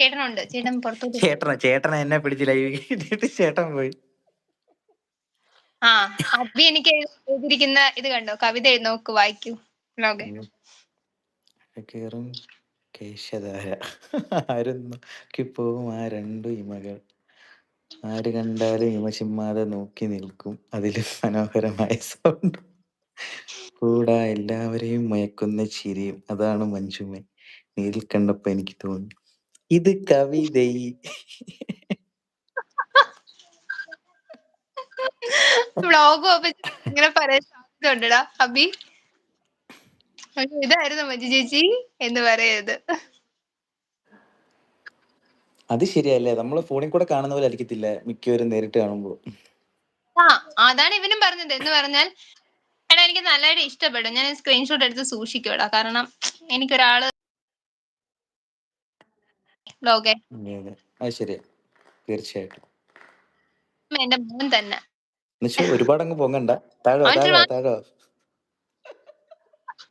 ചേട്ടനുണ്ട്. ചേട്ടൻ പുറത്തോട്ട് പോയി. ചേട്ടനെ എന്നെ പിടിച്ച് ലൈവ് കേട്ടിട്ട് ചേട്ടൻ പോയി. ആ അബി എനിക്ക് എഴുതിയിരിക്കുന്ന ഇത് കണ്ടോ? കവിത നോക്ക്, വായിക്കൂ. ലോകെ കേറും കേശധാര ആരും ആ രണ്ടു ഇമകൾ ആര് കണ്ടാലും ഇമ ചിമ്മാതെ നോക്കി നിൽക്കും അതിലും മനോഹരമായ സൗണ്ട് കൂടാ എല്ലാവരെയും മയക്കുന്ന ചിരിയും അതാണ് മഞ്ജുമ. നേരിൽ കണ്ടപ്പോ എനിക്ക് തോന്നി ഇത് കവിത. വ്ളോഗ് ഓപ്പൺ ഇങ്ങനെ പറയാൻ സാധ്യത ഉണ്ടടാ അബി. ഇതായിരുന്നു മഞ്ജു ചേച്ചി എന്ന് പറയരുത്. അത് ശരിയല്ലേ, നമ്മള് ഫോണിൽ കൂടെ കാണുന്ന പോലെ ആയിരിക്കത്തില്ല മിക്കവരും നേരിട്ട് കാണുമ്പോ. ആ അതാണ് ഇവനും പറഞ്ഞത്. എന്ന് പറഞ്ഞാൽ എടാ എനിക്ക് നല്ലതായിട്ട് ഇഷ്ടപ്പെടും. ഞാൻ സ്ക്രീൻഷോട്ട് എടുത്ത് സൂക്ഷിക്കൂടാ. കാരണം എനിക്കൊരാള് ലോകെ അത് ശരിയാ, തീർച്ചയായിട്ടും. എന്റെ മോൻ തന്നെ. എന്നുവെച്ചാൽ ഒരുപാട് അങ്ങ് പൊങ്ങണ്ട, താഴോ അവൻ താഴോ താഴോ